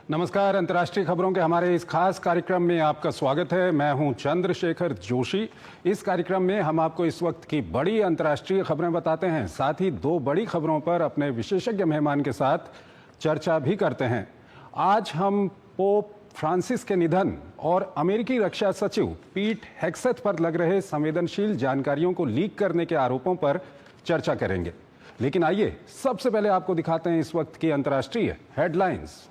नमस्कार। अंतर्राष्ट्रीय खबरों के हमारे इस खास कार्यक्रम में आपका स्वागत है। मैं हूं चंद्रशेखर जोशी। इस कार्यक्रम में हम आपको इस वक्त की बड़ी अंतर्राष्ट्रीय खबरें बताते हैं, साथ ही दो बड़ी खबरों पर अपने विशेषज्ञ मेहमान के साथ चर्चा भी करते हैं। आज हम पोप फ्रांसिस के निधन और अमेरिकी रक्षा सचिव पीट हेग्सेथ पर लग रहे संवेदनशील जानकारियों को लीक करने के आरोपों पर चर्चा करेंगे। लेकिन आइए सबसे पहले आपको दिखाते हैं इस वक्त की अंतर्राष्ट्रीय हेडलाइंस।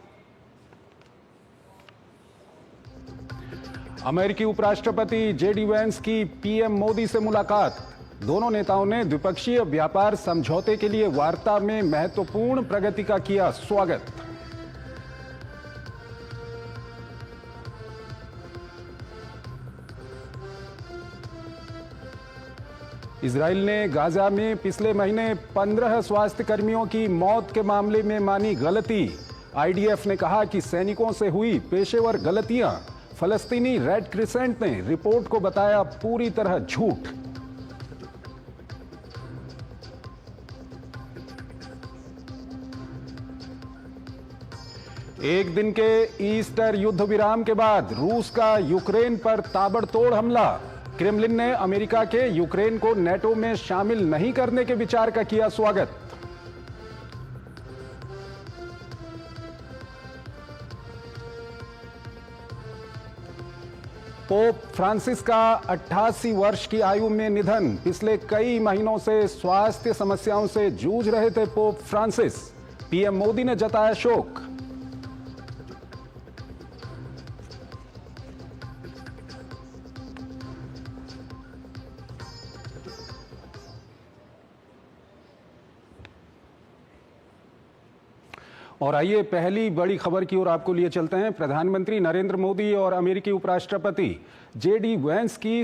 अमेरिकी उपराष्ट्रपति जेडी वेंस की पीएम मोदी से मुलाकात। दोनों नेताओं ने द्विपक्षीय व्यापार समझौते के लिए वार्ता में महत्वपूर्ण प्रगति का किया स्वागत। इजराइल ने गाजा में पिछले महीने 15 स्वास्थ्य कर्मियों की मौत के मामले में मानी गलती। आईडीएफ ने कहा कि सैनिकों से हुई पेशेवर गलतियां फलस्तीनी रेड क्रिसेंट ने रिपोर्ट को बताया पूरी तरह झूठ। एक दिन के ईस्टर युद्ध विराम के बाद रूस का यूक्रेन पर ताबड़तोड़ हमला। क्रेमलिन ने अमेरिका के यूक्रेन को नेटो में शामिल नहीं करने के विचार का किया स्वागत। पोप फ्रांसिस का 88 वर्ष की आयु में निधन। पिछले कई महीनों से स्वास्थ्य समस्याओं से जूझ रहे थे पोप फ्रांसिस। पीएम मोदी ने जताया शोक। और आइए पहली बड़ी खबर की ओर आपको लिए चलते हैं। प्रधानमंत्री नरेंद्र मोदी और अमेरिकी उपराष्ट्रपति जेडी वेंस की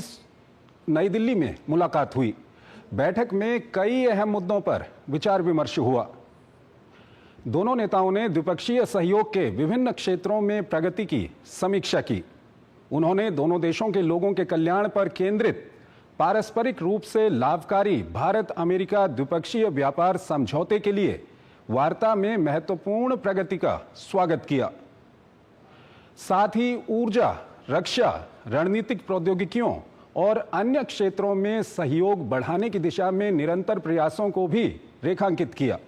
नई दिल्ली में मुलाकात हुई। बैठक में कई अहम मुद्दों पर विचार विमर्श हुआ। दोनों नेताओं ने द्विपक्षीय सहयोग के विभिन्न क्षेत्रों में प्रगति की समीक्षा की। उन्होंने दोनों देशों के लोगों के कल्याण पर केंद्रित पारस्परिक रूप से लाभकारी भारत अमेरिका द्विपक्षीय व्यापार समझौते के लिए वार्ता में महत्वपूर्ण प्रगति का स्वागत किया। साथ ही ऊर्जा, रक्षा, रणनीतिक प्रौद्योगिकियों और अन्य क्षेत्रों में सहयोग बढ़ाने की दिशा में निरंतर प्रयासों को भी रेखांकित किया।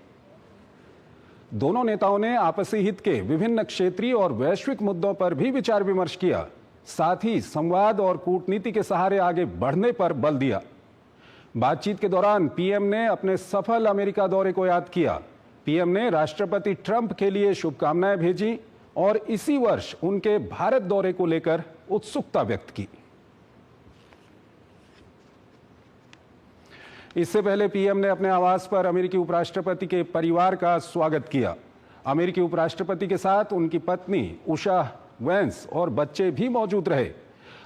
दोनों नेताओं ने आपसी हित के विभिन्न क्षेत्रीय और वैश्विक मुद्दों पर भी विचार विमर्श किया। साथ ही संवाद और कूटनीति के सहारे आगे बढ़ने पर बल दिया। बातचीत के दौरान पीएम ने अपने सफल अमेरिका दौरे को याद किया। पीएम ने राष्ट्रपति ट्रंप के लिए शुभकामनाएं भेजी और इसी वर्ष उनके भारत दौरे को लेकर उत्सुकता व्यक्त की। इससे पहले पीएम ने अपने आवास पर अमेरिकी उपराष्ट्रपति के परिवार का स्वागत किया। अमेरिकी उपराष्ट्रपति के साथ उनकी पत्नी उषा वेंस और बच्चे भी मौजूद रहे।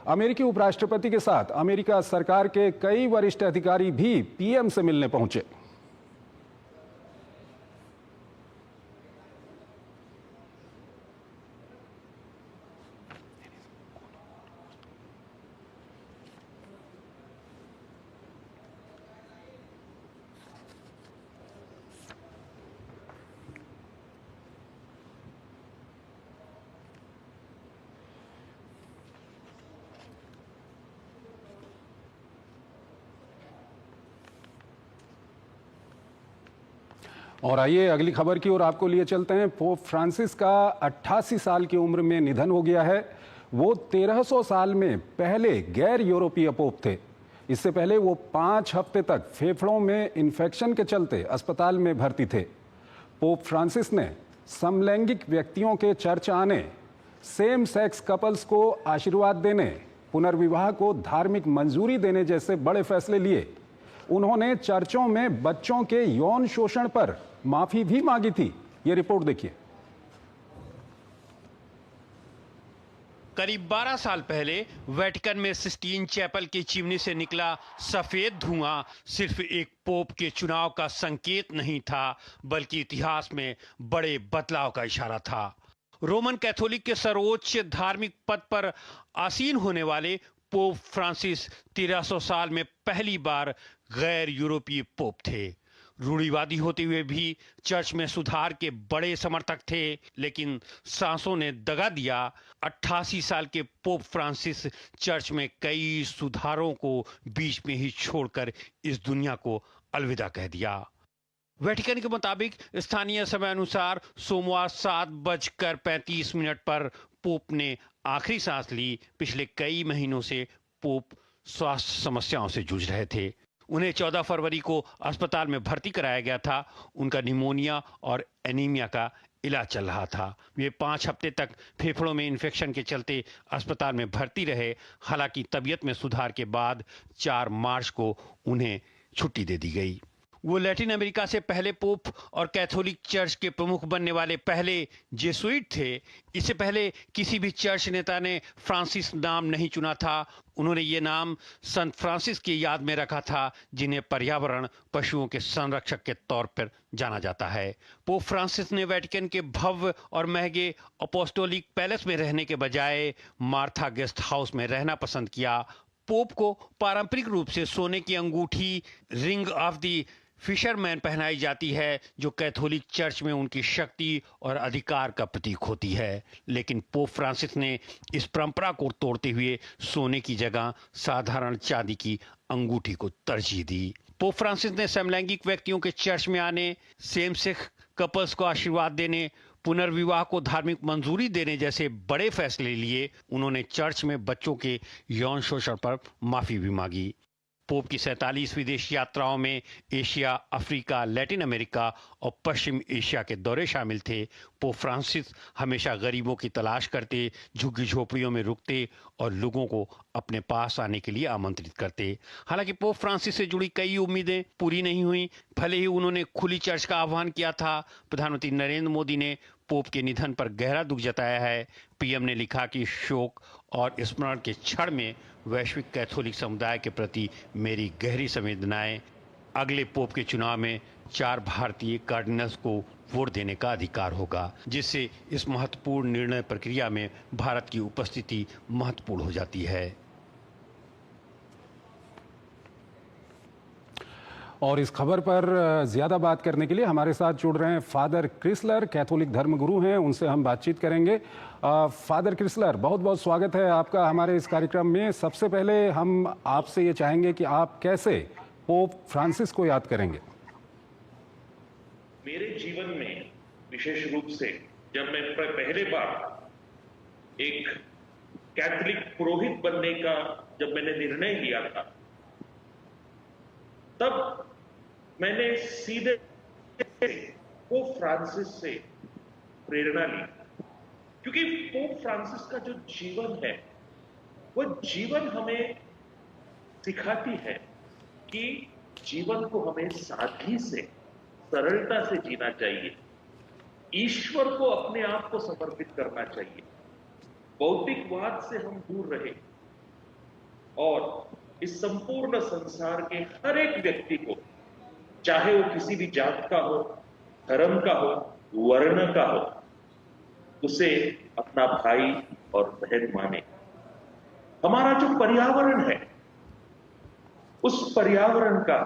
अमेरिकी उपराष्ट्रपति के साथ अमेरिका सरकार के कई वरिष्ठ अधिकारी भी पीएम से मिलने पहुंचे। और आइए अगली खबर की ओर आपको लिए चलते हैं। पोप फ्रांसिस का 88 साल की उम्र में निधन हो गया है। वो 1300 साल में पहले गैर यूरोपीय पोप थे। इससे पहले वो 5 हफ्ते तक फेफड़ों में इन्फेक्शन के चलते अस्पताल में भर्ती थे। पोप फ्रांसिस ने समलैंगिक व्यक्तियों के चर्च आने, सेम सेक्स कपल्स को आशीर्वाद देने, पुनर्विवाह को धार्मिक मंजूरी देने जैसे बड़े फैसले लिए। उन्होंने चर्चों में बच्चों के यौन शोषण पर माफी भी मांगी थी। ये रिपोर्ट देखिए। करीब 12 साल पहले वेटिकन में सिस्टीन चैपल की चिमनी से निकला सफेद धुआं सिर्फ एक पोप के चुनाव का संकेत नहीं था, बल्कि इतिहास में बड़े बदलाव का इशारा था। रोमन कैथोलिक के सर्वोच्च धार्मिक पद पर आसीन होने वाले पोप फ्रांसिस 1300 साल में पहली बार गैर यूरोपीय पोप थे। रूढ़िवादी होते हुए भी चर्च में सुधार के बड़े समर्थक थे, लेकिन सांसों ने दगा दिया। 88 साल के पोप फ्रांसिस चर्च में कई सुधारों को बीच में ही छोड़कर इस दुनिया को अलविदा कह दिया। वेटिकन के मुताबिक स्थानीय समय अनुसार सोमवार 7:35 पर पोप ने आखिरी सांस ली। पिछले कई महीनों से पोप स्वास्थ्य समस्याओं से जूझ रहे थे। उन्हें 14 फरवरी को अस्पताल में भर्ती कराया गया था। उनका निमोनिया और एनीमिया का इलाज चल रहा था। वे 5 हफ्ते तक फेफड़ों में इन्फेक्शन के चलते अस्पताल में भर्ती रहे। हालांकि तबीयत में सुधार के बाद 4 मार्च को उन्हें छुट्टी दे दी गई। वो लैटिन अमेरिका से पहले पोप और कैथोलिक चर्च के प्रमुख बनने वाले पहले जेसुइट थे। इससे पहले किसी भी चर्च नेता ने फ्रांसिस नाम नहीं चुना था। उन्होंने ये नाम संत फ्रांसिस की याद में रखा था, जिन्हें पर्यावरण पशुओं के संरक्षक के तौर पर जाना जाता है। पोप फ्रांसिस ने वेटिकन के भव्य और महंगे अपोस्टोलिक पैलेस में रहने के बजाय मार्था गेस्ट हाउस में रहना पसंद किया। पोप को पारंपरिक रूप से सोने की अंगूठी रिंग ऑफ द फिशरमैन पहनाई जाती है, जो कैथोलिक चर्च में उनकी शक्ति और अधिकार का प्रतीक होती है। लेकिन पोप फ्रांसिस ने इस परंपरा को तोड़ते हुए सोने की जगह साधारण चांदी की अंगूठी को तरजीह दी। पोप फ्रांसिस ने समलैंगिक व्यक्तियों के चर्च में आने, सेम सेक्स कपल्स को आशीर्वाद देने, पुनर्विवाह को धार्मिक मंजूरी देने जैसे बड़े फैसले लिए। उन्होंने चर्च में बच्चों के यौन शोषण पर माफी भी मांगी। पोप की 47 विदेश यात्राओं में एशिया, अफ्रीका, लैटिन अमेरिका और पश्चिम एशिया के दौरे शामिल थे। पोप फ्रांसिस हमेशा गरीबों की तलाश करते, झुग्गी झोपड़ियों में रुकते और लोगों को अपने पास आने के लिए आमंत्रित करते। हालांकि पोप फ्रांसिस से जुड़ी कई उम्मीदें पूरी नहीं हुई। भले ही उन्होंने खुली चर्च का आह्वान किया था। प्रधानमंत्री नरेंद्र मोदी ने पोप के निधन पर गहरा दुख जताया है। पीएम ने लिखा कि शोक और स्मरण के क्षण में वैश्विक कैथोलिक समुदाय के प्रति मेरी गहरी संवेदनाएं। अगले पोप के चुनाव में 4 भारतीय कार्डिनल्स को वोट देने का अधिकार होगा, जिससे इस महत्वपूर्ण निर्णय प्रक्रिया में भारत की उपस्थिति महत्वपूर्ण हो जाती है। और इस खबर पर ज्यादा बात करने के लिए हमारे साथ जुड़ रहे हैं फादर क्रिसलर, कैथोलिक धर्मगुरु हैं। उनसे हम बातचीत करेंगे। फादर क्रिसलर, बहुत बहुत स्वागत है आपका हमारे इस कार्यक्रम में। सबसे पहले हम आपसे ये चाहेंगे कि आप कैसे पोप फ्रांसिस को याद करेंगे। मेरे जीवन में विशेष रूप से जब मैं पहले बार एक कैथोलिक पुरोहित बनने का जब मैंने निर्णय लिया था, तब मैंने सीधे पोप फ्रांसिस से प्रेरणा ली, क्योंकि पोप फ्रांसिस का जो जीवन है वो जीवन हमें सिखाती है कि जीवन को हमें सादगी से, सरलता से जीना चाहिए। ईश्वर को अपने आप को समर्पित करना चाहिए। भौतिकवाद से हम दूर रहे और इस संपूर्ण संसार के हर एक व्यक्ति को, चाहे वो किसी भी जात का हो, धर्म का हो, वर्ण का हो, उसे अपना भाई और बहन माने। हमारा जो पर्यावरण है, उस पर्यावरण का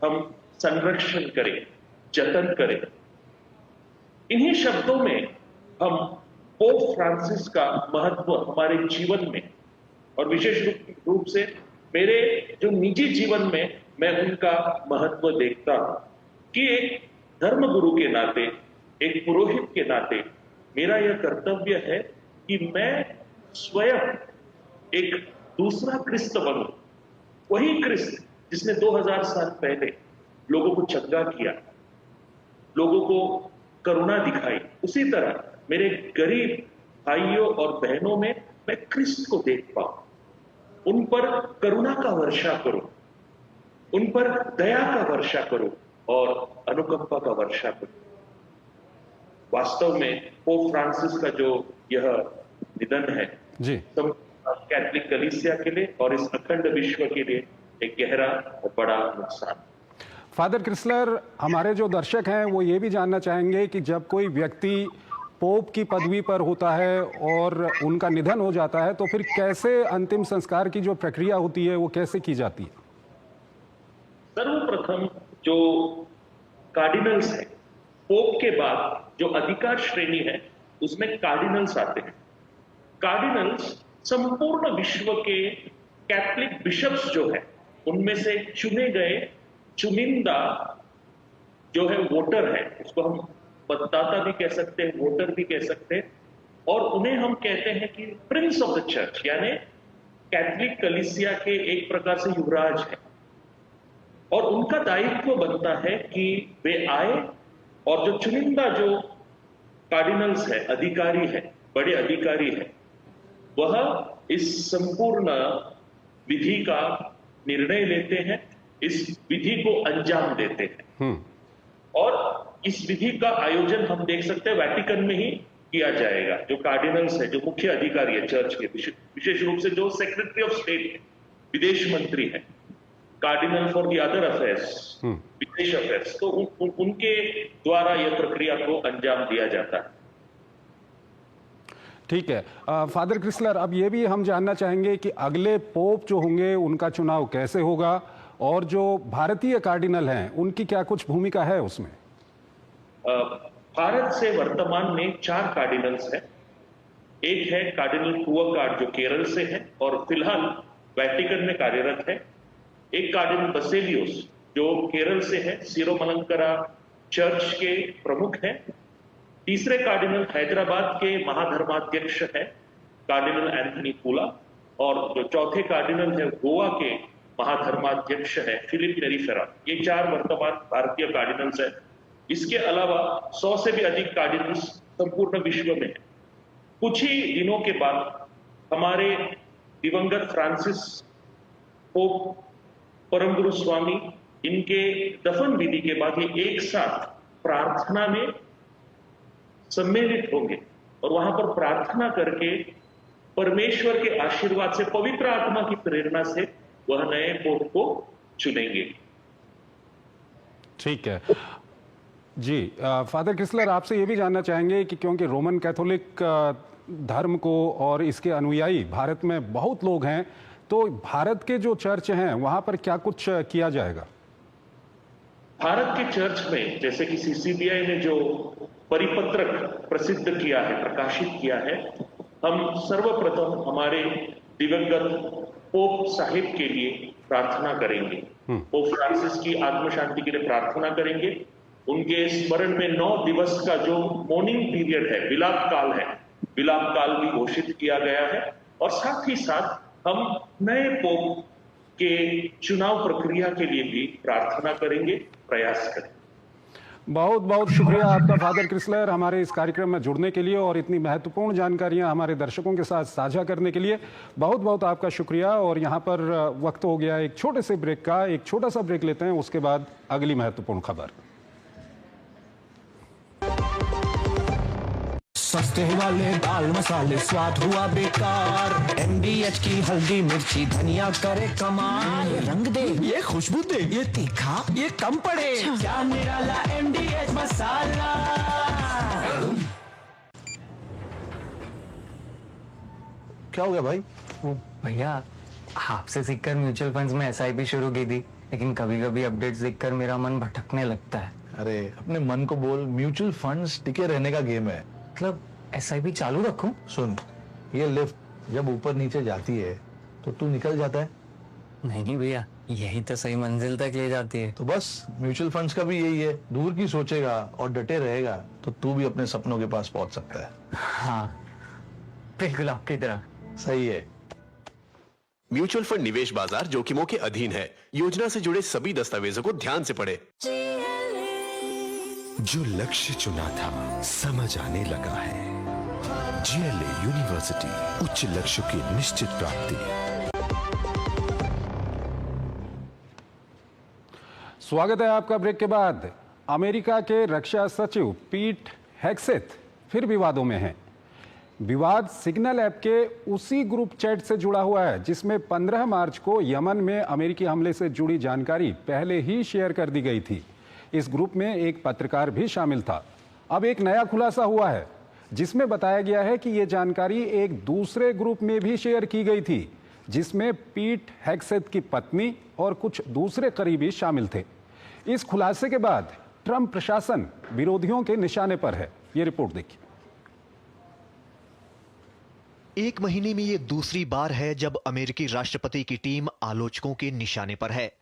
हम संरक्षण करें, जतन करें। इन्हीं शब्दों में हम पोप फ्रांसिस का महत्व हमारे जीवन में और विशेष रूप से मेरे जो निजी जीवन में मैं उनका महत्व देखता हूं कि एक धर्मगुरु के नाते, एक पुरोहित के नाते मेरा यह कर्तव्य है कि मैं स्वयं एक दूसरा क्रिस्त बनूं। वही क्रिस्त जिसने 2000 साल पहले लोगों को चंगा किया, लोगों को करुणा दिखाई, उसी तरह मेरे गरीब भाइयों और बहनों में मैं क्रिस्त को देख पाऊं। उन पर करुणा का वर्षा करो, उन पर दया का वर्षा करो और अनुकंपा का वर्षा करो। वास्तव में पोप फ्रांसिस का जो यह निधन है जी, कैथोलिक कलीसिया के लिए और इस अखंड विश्व के लिए एक गहरा और बड़ा नुकसान। फादर क्रिसलर, हमारे जो दर्शक हैं वो ये भी जानना चाहेंगे कि जब कोई व्यक्ति पोप की पदवी पर होता है और उनका निधन हो जाता है, तो फिर कैसे अंतिम संस्कार की जो प्रक्रिया होती है वो कैसे की जाती है? सर्वप्रथम जो कार्डिनल्स है। पोप के बाद जो अधिकार श्रेणी है उसमें कार्डिनल्स आते हैं। कार्डिनल्स संपूर्ण विश्व के कैथोलिक बिशप्स जो है उनमें से चुने गए चुनिंदा जो है वोटर है, उसको हम मतदाता भी कह सकते हैं, वोटर भी कह सकते हैं, और उन्हें हम कहते हैं कि प्रिंस ऑफ द चर्च, यानी कैथोलिक कलीसिया के एक प्रकार से युवराज है। और उनका दायित्व बनता है कि वे आए और जो चुनिंदा जो कार्डिनल्स है, अधिकारी है, बड़े अधिकारी है, वह इस संपूर्ण विधि का निर्णय लेते हैं, इस विधि को अंजाम देते हैं। और इस विधि का आयोजन हम देख सकते हैं वेटिकन में ही किया जाएगा। जो कार्डिनल्स है, जो मुख्य अधिकारी है चर्च के, विशेष रूप से जो सेक्रेटरी ऑफ स्टेट है, विदेश मंत्री है, cardinal for the other affairs, विदेश अफेयर्स, तो उनके द्वारा यह प्रक्रिया को अंजाम दिया जाता है। ठीक है फादर क्रिसलर, अब ये भी हम जानना चाहेंगे कि अगले पोप जो होंगे उनका चुनाव कैसे होगा, और जो भारतीय कार्डिनल हैं उनकी क्या कुछ भूमिका है उसमें? भारत से वर्तमान में 4 कार्डिनल्स हैं। एक है कार्डिनल कुवकार्ड जो केरल से है और फिलहाल वेटिकन में कार्यरत है। एक कार्डिनल बसेलियोस जो केरल से है, सिरोमलंकरा चर्च के प्रमुख हैं। तीसरे कार्डिनल हैदराबाद के महाधर्माध्यक्ष है कार्डिनल एंथनी पुला, और जो चौथे कार्डिनल है गोवा के महाधर्माध्यक्ष है फिलिप नेरीफेरा। ये 4 वर्तमान भारतीय कार्डिनल्स है। इसके अलावा 100 से भी अधिक कार्डिनल्स संपूर्ण विश्व में है। कुछ ही दिनों के बाद हमारे दिवंगत फ्रांसिस पोप परम गुरु स्वामी, इनके दफन विधि के बाद ये एक साथ प्रार्थना में सम्मिलित होंगे और वहां पर प्रार्थना करके परमेश्वर के आशीर्वाद से, पवित्र आत्मा की प्रेरणा से वह नए पोप को चुनेंगे। ठीक है जी। फादर क्रिसलर, आपसे ये भी जानना चाहेंगे कि क्योंकि रोमन कैथोलिक धर्म को और इसके अनुयायी भारत में बहुत लोग हैं, तो भारत के जो चर्च हैं वहां पर क्या कुछ किया जाएगा? भारत के चर्च में जैसे कि CCBI ने जो परिपत्रक प्रसिद्ध किया है, प्रकाशित किया है, हम सर्वप्रथम हमारे दिवंगत पोप साहिब के लिए प्रार्थना करेंगे। पोप फ्रांसिस की आत्म शांति के लिए प्रार्थना करेंगे। उनके स्मरण में 9 दिवस का जो मॉर्निंग पीरियड है, विलाप काल है, विलाप काल भी घोषित किया गया है। और साथ ही साथ हम नए पोप के चुनाव प्रक्रिया के लिए भी प्रार्थना करेंगे, प्रयास करेंगे। बहुत बहुत शुक्रिया आपका फादर क्रिसलर, हमारे इस कार्यक्रम में जुड़ने के लिए और इतनी महत्वपूर्ण जानकारियां हमारे दर्शकों के साथ साझा करने के लिए बहुत बहुत आपका शुक्रिया। और यहाँ पर वक्त हो गया एक छोटे से ब्रेक का, एक छोटा सा ब्रेक लेते हैं, उसके बाद अगली महत्वपूर्ण खबर। सस्ते वाले दाल मसाले स्वाद हुआ बेकार, MDH की हल्दी मिर्ची धनिया करे कमाल, रंग दे ये खुशबू दे ये तीखा ये कम पड़े, क्या निराला MDH मसाला। क्या हो गया भाई? वो भैया आपसे सीखकर म्यूचुअल फंड्स में SIP शुरू की थी, लेकिन कभी कभी अपडेट्स देखकर मेरा मन भटकने लगता है। अरे अपने मन को बोल, म्यूचुअल फंड्स टिके रहने का गेम है। मतलब SIP चालू रखूं? सुन, ये लिफ्ट जब ऊपर नीचे जाती है तो तू निकल जाता है। नहीं भैया, यही तो सही मंजिल तक ले जाती है। तो बस म्यूचुअल फंड्स का भी यही है, दूर की सोचेगा और डटे रहेगा तो तू भी अपने सपनों के पास पहुंच सकता है। हाँ बिल्कुल आपकी तरह। सही है। म्यूचुअल फंड निवेश बाजार जोखिमों के अधीन है। योजना से जुड़े सभी दस्तावेजों को ध्यान से पढ़ें। जो लक्ष्य चुना था समझ आने लगा है। GLA यूनिवर्सिटी, उच्च लक्ष्य की निश्चित प्राप्ति। स्वागत है आपका ब्रेक के बाद। अमेरिका के रक्षा सचिव पीट हेग्सेथ फिर विवादों में हैं। विवाद सिग्नल ऐप के उसी ग्रुप चैट से जुड़ा हुआ है जिसमें 15 मार्च को यमन में अमेरिकी हमले से जुड़ी जानकारी पहले ही शेयर कर दी गई थी। इस ग्रुप में एक पत्रकार भी शामिल था। अब एक नया खुलासा हुआ है जिसमें बताया गया है कि यह जानकारी एक दूसरे ग्रुप में भी शेयर की गई थी जिसमें पीट हेग्सेथ की पत्नी और कुछ दूसरे करीबी शामिल थे। इस खुलासे के बाद ट्रंप प्रशासन विरोधियों के निशाने पर है। ये रिपोर्ट देखिए। एक महीने में ये दूसरी बार है जब अमेरिकी राष्ट्रपति की टीम आलोचकों के निशाने पर है।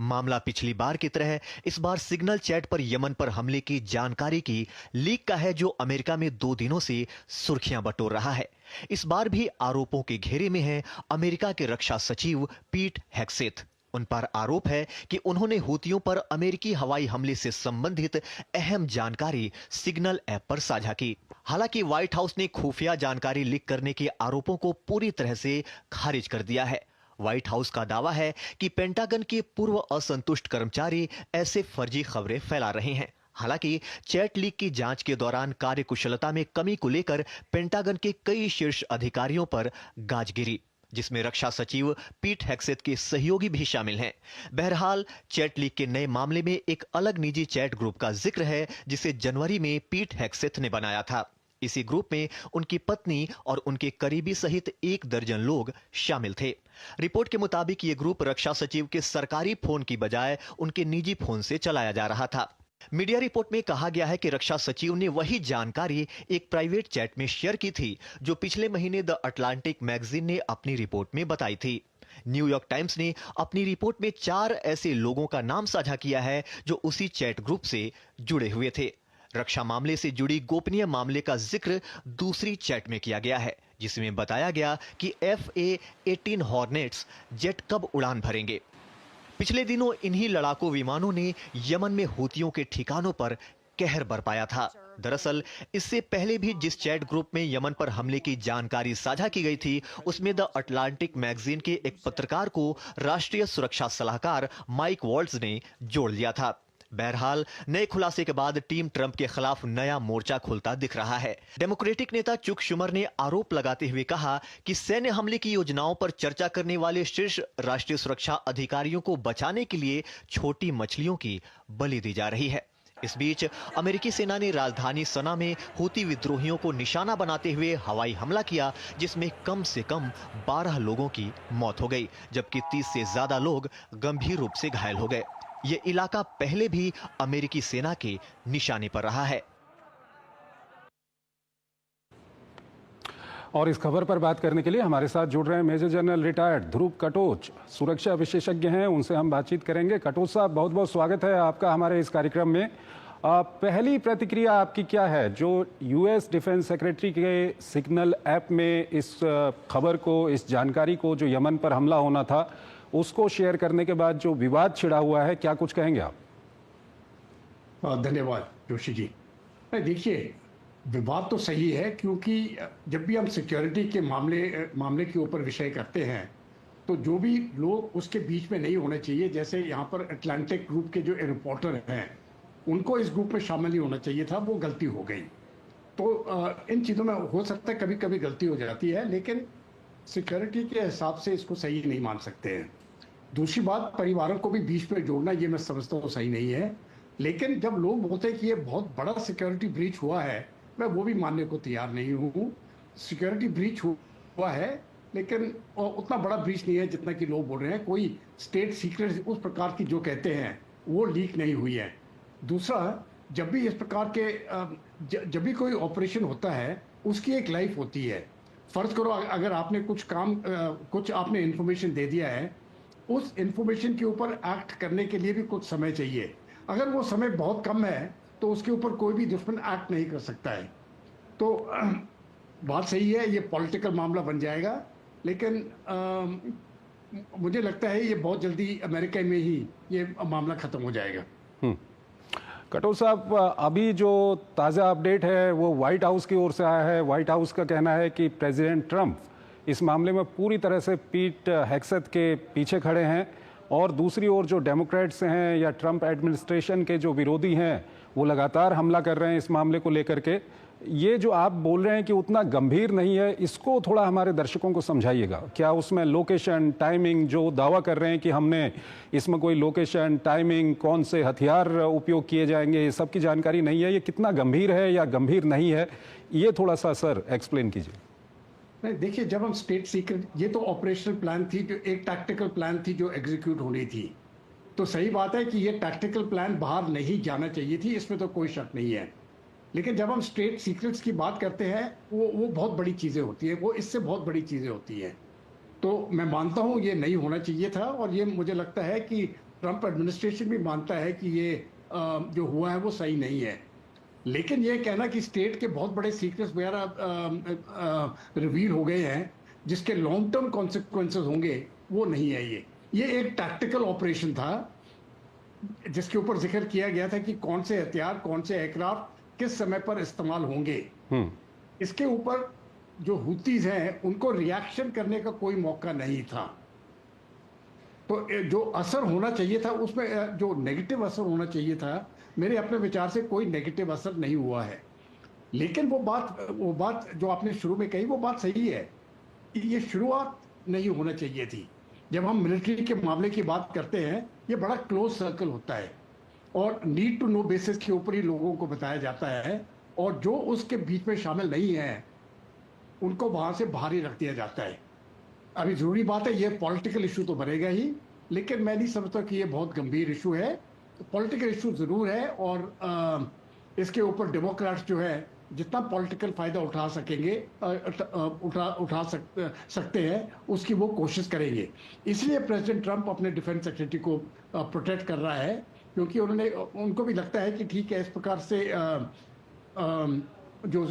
मामला पिछली बार की तरह इस बार सिग्नल चैट पर यमन पर हमले की जानकारी की लीक का है, जो अमेरिका में 2 दिनों से सुर्खियां बटोर रहा है। इस बार भी आरोपों के घेरे में है अमेरिका के रक्षा सचिव पीट हेग्सेथ। उन पर आरोप है कि उन्होंने हूतियों पर अमेरिकी हवाई हमले से संबंधित अहम जानकारी सिग्नल ऐप पर साझा की। हालांकि व्हाइट हाउस ने खुफिया जानकारी लीक करने के आरोपों को पूरी तरह से खारिज कर दिया है। व्हाइट हाउस का दावा है कि पेंटागन के पूर्व असंतुष्ट कर्मचारी ऐसे फर्जी खबरें फैला रहे हैं। हालांकि चैट लीक की जांच के दौरान कार्यकुशलता में कमी को लेकर पेंटागन के कई शीर्ष अधिकारियों पर गाज गिरी, जिसमें रक्षा सचिव पीट हेग्सेथ के सहयोगी भी शामिल हैं। बहरहाल चैट लीक के नए मामले में एक अलग निजी चैट ग्रुप का जिक्र है, जिसे जनवरी में पीट हेग्सेथ ने बनाया था। इसी ग्रुप में उनकी पत्नी और उनके करीबी सहित 1 दर्जन लोग शामिल थे। रिपोर्ट के मुताबिक ये ग्रुप रक्षा सचिव के सरकारी फोन की बजाय उनके निजी फोन से चलाया जा रहा था। मीडिया रिपोर्ट में कहा गया है कि रक्षा सचिव ने वही जानकारी एक प्राइवेट चैट में शेयर की थी, जो पिछले महीने द अटलांटिक मैगजीन ने अपनी रिपोर्ट में बताई थी। न्यूयॉर्क टाइम्स ने अपनी रिपोर्ट में 4 ऐसे लोगों का नाम साझा किया है जो उसी चैट ग्रुप से जुड़े हुए थे। रक्षा मामले से जुड़ी गोपनीय मामले का जिक्र दूसरी चैट में किया गया है, जिसमें बताया गया कि FA-18 हॉर्नेट्स जेट कब उड़ान भरेंगे। पिछले दिनों इन्हीं लड़ाकू विमानों ने यमन में हूतियों के ठिकानों पर कहर बरपाया था। दरअसल इससे पहले भी जिस चैट ग्रुप में यमन पर हमले की जानकारी साझा की गई थी, उसमें द अटलांटिक मैगजीन के एक पत्रकार को राष्ट्रीय सुरक्षा सलाहकार माइक वॉल्ट्ज ने जोड़ लिया था। बहरहाल नए खुलासे के बाद टीम ट्रंप के खिलाफ नया मोर्चा खुलता दिख रहा है। डेमोक्रेटिक नेता चुक शुमर ने आरोप लगाते हुए कहा कि सैन्य हमले की योजनाओं पर चर्चा करने वाले शीर्ष राष्ट्रीय सुरक्षा अधिकारियों को बचाने के लिए छोटी मछलियों की बलि दी जा रही है। इस बीच अमेरिकी सेना ने राजधानी सना में हूती विद्रोहियों को निशाना बनाते हुए हवाई हमला किया, जिसमें कम से कम 12 लोगों की मौत हो गई, जबकि 30 से ज्यादा लोग गंभीर रूप से घायल हो गए। ये इलाका पहले भी अमेरिकी सेना के निशाने पर रहा है। और इस खबर पर बात करने के लिए हमारे साथ जुड़ रहे हैं मेजर जनरल रिटायर्ड ध्रुव कटोच, सुरक्षा विशेषज्ञ हैं। उनसे हम बातचीत करेंगे। कटोच साहब, बहुत बहुत स्वागत है आपका हमारे इस कार्यक्रम में। पहली प्रतिक्रिया आपकी क्या है जो यूएस डिफेंस सेक्रेटरी के सिग्नल ऐप में इस खबर को, इस जानकारी को, जो यमन पर हमला होना था उसको शेयर करने के बाद जो विवाद छिड़ा हुआ है, क्या कुछ कहेंगे आप? धन्यवाद जोशी जी। देखिए, विवाद तो सही है, क्योंकि जब भी हम सिक्योरिटी के मामले के ऊपर विषय करते हैं तो जो भी लोग उसके बीच में नहीं होने चाहिए, जैसे यहाँ पर अटलांटिक ग्रुप के जो रिपोर्टर हैं उनको इस ग्रुप में शामिल नहीं होना चाहिए था, वो गलती हो गई। तो इन चीज़ों में हो सकता है कभी कभी गलती हो जाती है, लेकिन सिक्योरिटी के हिसाब से इसको सही नहीं मान सकते हैं। दूसरी बात, परिवारों को भी बीच में जोड़ना, ये मैं समझता हूँ सही नहीं है। लेकिन जब लोग बोलते हैं कि ये बहुत बड़ा सिक्योरिटी ब्रीच हुआ है, मैं वो भी मानने को तैयार नहीं हूँ। सिक्योरिटी ब्रीच हुआ है, लेकिन उतना बड़ा ब्रीच नहीं है जितना कि लोग बोल रहे हैं। कोई स्टेट सीक्रेट उस प्रकार की जो कहते हैं वो लीक नहीं हुई है। दूसरा, जब भी इस प्रकार के जब भी कोई ऑपरेशन होता है उसकी एक लाइफ होती है। फर्ज करो अगर आपने कुछ आपने इंफॉर्मेशन दे दिया है, उस इंफॉर्मेशन के ऊपर एक्ट करने के लिए भी कुछ समय चाहिए। अगर वो समय बहुत कम है तो उसके ऊपर कोई भी दुश्मन एक्ट नहीं कर सकता है। तो बात सही है, ये पॉलिटिकल मामला बन जाएगा, लेकिन मुझे लगता है ये बहुत जल्दी अमेरिका में ही ये मामला खत्म हो जाएगा। कटोच साहब, अभी जो ताज़ा अपडेट है वो व्हाइट हाउस की ओर से आया है। व्हाइट हाउस का कहना है कि प्रेसिडेंट ट्रंप इस मामले में पूरी तरह से पीट हेग्सेथ के पीछे खड़े हैं, और दूसरी ओर जो डेमोक्रेट्स हैं या ट्रंप एडमिनिस्ट्रेशन के जो विरोधी हैं वो लगातार हमला कर रहे हैं इस मामले को लेकर के। ये जो आप बोल रहे हैं कि उतना गंभीर नहीं है, इसको थोड़ा हमारे दर्शकों को समझाइएगा। क्या उसमें लोकेशन, टाइमिंग, जो दावा कर रहे हैं कि हमने इसमें कोई लोकेशन, टाइमिंग, कौन से हथियार उपयोग किए जाएंगे, ये सब की जानकारी नहीं है। ये कितना गंभीर है या गंभीर नहीं है, ये थोड़ा सा सर एक्सप्लेन कीजिए। नहीं, देखिए, जब हम स्टेट सीक्रेट, ये तो ऑपरेशनल प्लान थी, जो एक टैक्टिकल प्लान थी जो एग्जीक्यूट होनी थी। तो सही बात है कि ये टैक्टिकल प्लान बाहर नहीं जाना चाहिए थी, इसमें तो कोई शक नहीं है। लेकिन जब हम स्टेट सीक्रेट्स की बात करते हैं वो बहुत बड़ी चीज़ें होती हैं, वो इससे बहुत बड़ी चीज़ें होती हैं। तो मैं मानता हूँ ये नहीं होना चाहिए था, और ये मुझे लगता है कि ट्रंप एडमिनिस्ट्रेशन भी मानता है कि ये जो हुआ है वो सही नहीं है। लेकिन ये कहना कि स्टेट के बहुत बड़े सीक्रेट्स वगैरह रिवील हो गए हैं जिसके लॉन्ग टर्म कॉन्सिक्वेंसेस होंगे, वो नहीं है। ये एक टैक्टिकल ऑपरेशन था जिसके ऊपर जिक्र किया गया था कि कौन से हथियार, कौन से एयरक्राफ्ट किस समय पर इस्तेमाल होंगे। इसके ऊपर जो हुतीज हैं उनको रिएक्शन करने का कोई मौका नहीं था। तो जो असर होना चाहिए था उसमें, जो नेगेटिव असर होना चाहिए था, मेरे अपने विचार से कोई नेगेटिव असर नहीं हुआ है। लेकिन वो बात जो आपने शुरू में कही वो बात सही है कि ये शुरुआत नहीं होना चाहिए थी। जब हम मिलिट्री के मामले की बात करते हैं ये बड़ा क्लोज सर्कल होता है और नीड टू नो बेसिस के ऊपर ही लोगों को बताया जाता है, और जो उसके बीच में शामिल नहीं है उनको वहां से बाहर ही रख दिया जाता है। अभी जरूरी बात है, ये पॉलिटिकल इशू तो बनेगा ही, लेकिन मैं नहीं समझता कि ये बहुत गंभीर इशू है। पॉलिटिकल इशू जरूर है, और इसके ऊपर डेमोक्रेट्स जो है जितना पॉलिटिकल फायदा उठा सकेंगे, उठा सकते हैं, उसकी वो कोशिश करेंगे। इसलिए प्रेसिडेंट ट्रंप अपने डिफेंस सेक्रेटरी को प्रोटेक्ट कर रहा है, क्योंकि उनको भी लगता है कि ठीक है, इस प्रकार से जो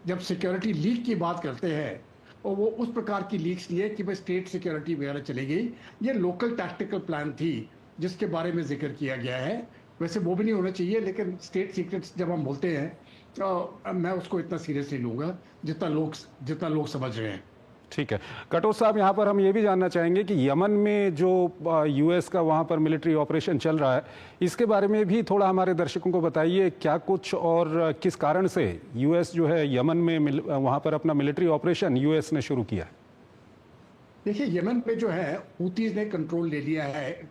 जब सिक्योरिटी लीक की बात करते हैं और वो उस प्रकार की लीक्स नहीं है कि भाई स्टेट सिक्योरिटी वगैरह चली गई। ये लोकल टैक्टिकल प्लान थी जिसके बारे में जिक्र किया गया है। वैसे वो भी नहीं होना चाहिए, लेकिन स्टेट सीक्रेट्स जब हम बोलते हैं मैं उसको इतना सीरियसली लूँगा जितना लोग समझ रहे हैं। ठीक है कटोच साहब, यहाँ पर हम ये भी जानना चाहेंगे कि यमन में जो यूएस का वहाँ पर मिलिट्री ऑपरेशन चल रहा है, इसके बारे में भी थोड़ा हमारे दर्शकों को बताइए, क्या कुछ और किस कारण से यूएस जो है यमन में वहाँ पर अपना मिलिट्री ऑपरेशन यूएस ने शुरू किया है? देखिए, यमन पे जो है हुतीज ने कंट्रोल ले लिया है।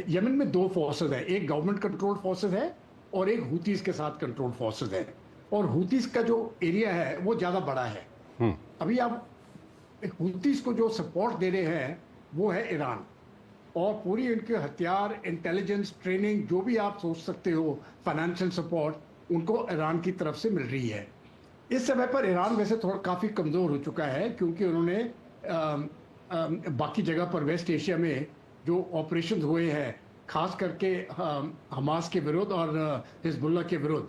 यमन में दो फोर्सेज हैं, एक गवर्नमेंट कंट्रोल फोर्सेज है और एक हुतीज के साथ कंट्रोल फोर्सेज है। और हुतीज का जो एरिया है वो ज़्यादा बड़ा है। अभी आप हुतीज को जो सपोर्ट दे रहे हैं वो है ईरान, और पूरी उनके हथियार, इंटेलिजेंस, ट्रेनिंग, जो भी आप सोच सकते हो, फाइनेंशियल सपोर्ट, उनको ईरान की तरफ से मिल रही है। इस समय पर ईरान वैसे थोड़ा काफ़ी कमज़ोर हो चुका है, क्योंकि उन्होंने बाकी जगह पर वेस्ट एशिया में जो ऑपरेशन हुए हैं, खास करके हमास के विरुद्ध और हिजबुल्लाह के विरुद्ध,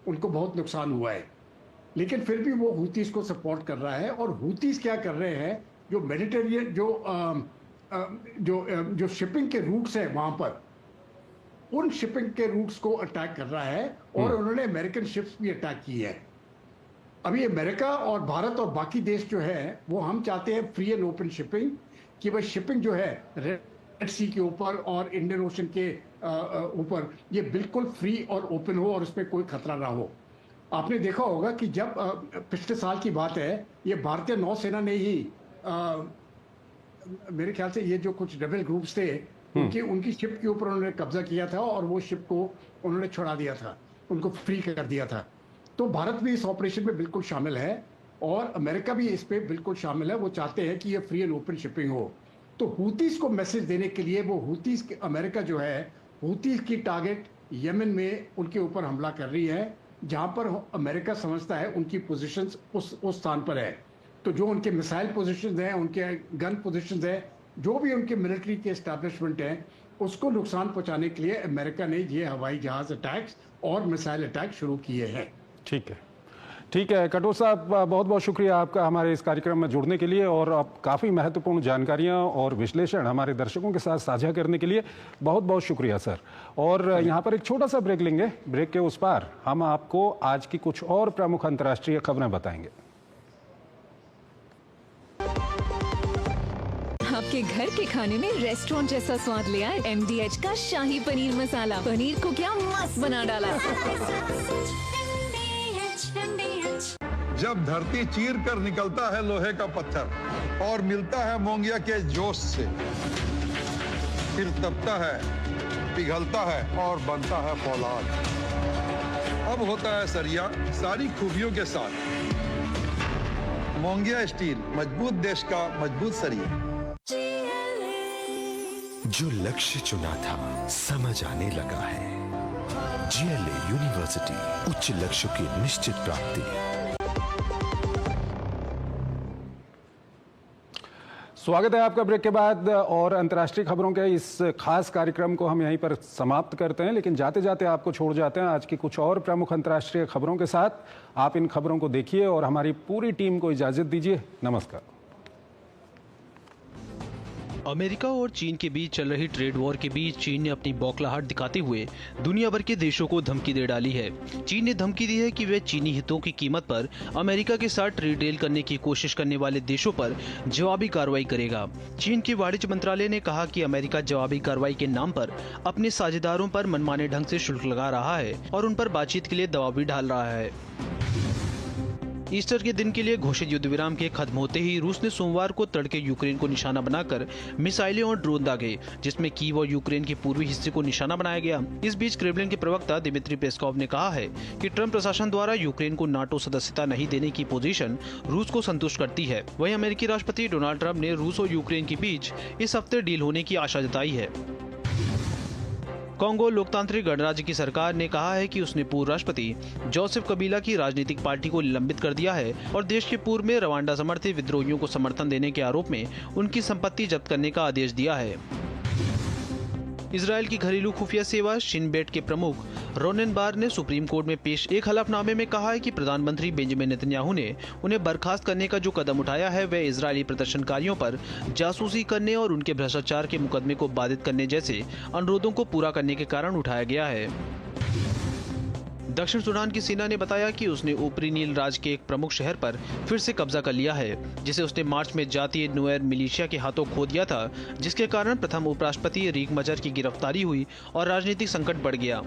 उनको बहुत नुकसान हुआ है। लेकिन फिर भी वो हुतीज को सपोर्ट कर रहा है। और हुतीज क्या कर रहे हैं, जो मेडिटेरियन जो शिपिंग के रूट्स हैं वहाँ पर, उन शिपिंग के रूट्स को अटैक कर रहा है, और उन्होंने अमेरिकन शिप्स भी अटैक की है। अभी अमेरिका और भारत और बाकी देश जो है वो हम चाहते हैं फ्री एंड ओपन शिपिंग, कि भाई शिपिंग जो है रेड सी के ऊपर और इंडियन ओशन के ऊपर ये बिल्कुल फ्री और ओपन हो और उसमें कोई खतरा ना हो। आपने देखा होगा कि जब पिछले साल की बात है, ये भारतीय नौसेना ने ही मेरे ख्याल से ये जो कुछ रेबेल ग्रुप्स थे उनकी शिप के ऊपर उन्होंने कब्जा किया था, और वो शिप को उन्होंने छुड़ा दिया था, उनको फ्री कर दिया था। तो भारत भी इस ऑपरेशन में बिल्कुल शामिल है, और अमेरिका भी इस पे बिल्कुल शामिल है। वो चाहते हैं कि ये फ्री एंड ओपन शिपिंग हो। तो हुतीज को मैसेज देने के लिए वो हुतीज, अमेरिका जो है हुतीज की टारगेट यमन में उनके ऊपर हमला कर रही है, जहां पर अमेरिका समझता है उनकी पोजीशंस उस स्थान पर है। तो जो उनके मिसाइल पोजीशंस हैं, उनके गन पोजीशंस हैं, जो भी उनके मिलिट्री के एस्टैब्लिशमेंट हैं, उसको नुकसान पहुंचाने के लिए अमेरिका ने ये हवाई जहाज अटैक्स और मिसाइल अटैक शुरू किए हैं। ठीक है कटोच साहब, बहुत बहुत शुक्रिया आपका हमारे इस कार्यक्रम में जुड़ने के लिए, और आप काफ़ी महत्वपूर्ण जानकारियां और विश्लेषण हमारे दर्शकों के साथ साझा करने के लिए बहुत बहुत शुक्रिया सर। और यहां पर एक छोटा सा ब्रेक लेंगे, ब्रेक के उस पार हम आपको आज की कुछ और प्रमुख अंतर्राष्ट्रीय खबरें बताएंगे। आपके घर के खाने में रेस्टोरेंट जैसा स्वाद ले आए MDH का शाही पनीर मसाला। पनीर को क्या मस्त बना डाला। जब धरती चीर कर निकलता है लोहे का पत्थर और मिलता है मोंगिया के जोश से, फिर तपता है, पिघलता है और बनता है फौलाद। अब होता है सरिया सारी खूबियों के साथ। मोंगिया स्टील, मजबूत देश का मजबूत सरिया। जो लक्ष्य चुना था समझ आने लगा है। GLA यूनिवर्सिटी, उच्च लक्ष्य की निश्चित प्राप्ति। स्वागत है आपका ब्रेक के बाद, और अंतर्राष्ट्रीय खबरों के इस खास कार्यक्रम को हम यहीं पर समाप्त करते हैं, लेकिन जाते जाते आपको छोड़ जाते हैं आज की कुछ और प्रमुख अंतर्राष्ट्रीय खबरों के साथ। आप इन खबरों को देखिए और हमारी पूरी टीम को इजाजत दीजिए। नमस्कार। अमेरिका और चीन के बीच चल रही ट्रेड वॉर के बीच चीन ने अपनी बौखलाहट दिखाते हुए दुनिया भर के देशों को धमकी दे डाली है। चीन ने धमकी दी है कि वे चीनी हितों की कीमत पर अमेरिका के साथ ट्रेड डील करने की कोशिश करने वाले देशों पर जवाबी कार्रवाई करेगा। चीन के वाणिज्य मंत्रालय ने कहा कि अमेरिका जवाबी कार्रवाई के नाम पर अपने साझेदारों पर मनमाने ढंग से शुल्क लगा रहा है और उन पर बातचीत के लिए दबाव भी डाल रहा है। ईस्टर के दिन के लिए घोषित युद्ध विराम के खत्म होते ही रूस ने सोमवार को तड़के यूक्रेन को निशाना बनाकर मिसाइलें और ड्रोन दागे, जिसमें कीव और यूक्रेन के पूर्वी हिस्से को निशाना बनाया गया। इस बीच क्रेमलिन के प्रवक्ता दिमित्री पेस्कोव ने कहा है कि ट्रंप प्रशासन द्वारा यूक्रेन को नाटो सदस्यता नहीं देने की पोजीशन रूस को संतुष्ट करती है। वहीं अमेरिकी राष्ट्रपति डोनाल्ड ट्रंप ने रूस और यूक्रेन के बीच इस हफ्ते डील होने की आशा जताई है। कांगो लोकतांत्रिक गणराज्य की सरकार ने कहा है कि उसने पूर्व राष्ट्रपति जोसेफ कबीला की राजनीतिक पार्टी को निलंबित कर दिया है और देश के पूर्व में रवांडा समर्थित विद्रोहियों को समर्थन देने के आरोप में उनकी संपत्ति जब्त करने का आदेश दिया है। इजरायल की घरेलू खुफिया सेवा शिन बेट के प्रमुख रोनेन बार ने सुप्रीम कोर्ट में पेश एक हलफनामे में कहा है कि प्रधानमंत्री बेंजामिन नेतन्याहू ने उन्हें बर्खास्त करने का जो कदम उठाया है वह इजरायली प्रदर्शनकारियों पर जासूसी करने और उनके भ्रष्टाचार के मुकदमे को बाधित करने जैसे अनुरोधों को पूरा करने के कारण उठाया गया है। दक्षिण सूडान की सेना ने बताया कि उसने ऊपरी नील राज्य के एक प्रमुख शहर पर फिर से कब्जा कर लिया है, जिसे उसने मार्च में जातीय नुएर मिलिशिया के हाथों खो दिया था, जिसके कारण प्रथम उपराष्ट्रपति रीक मचर की गिरफ्तारी हुई और राजनीतिक संकट बढ़ गया।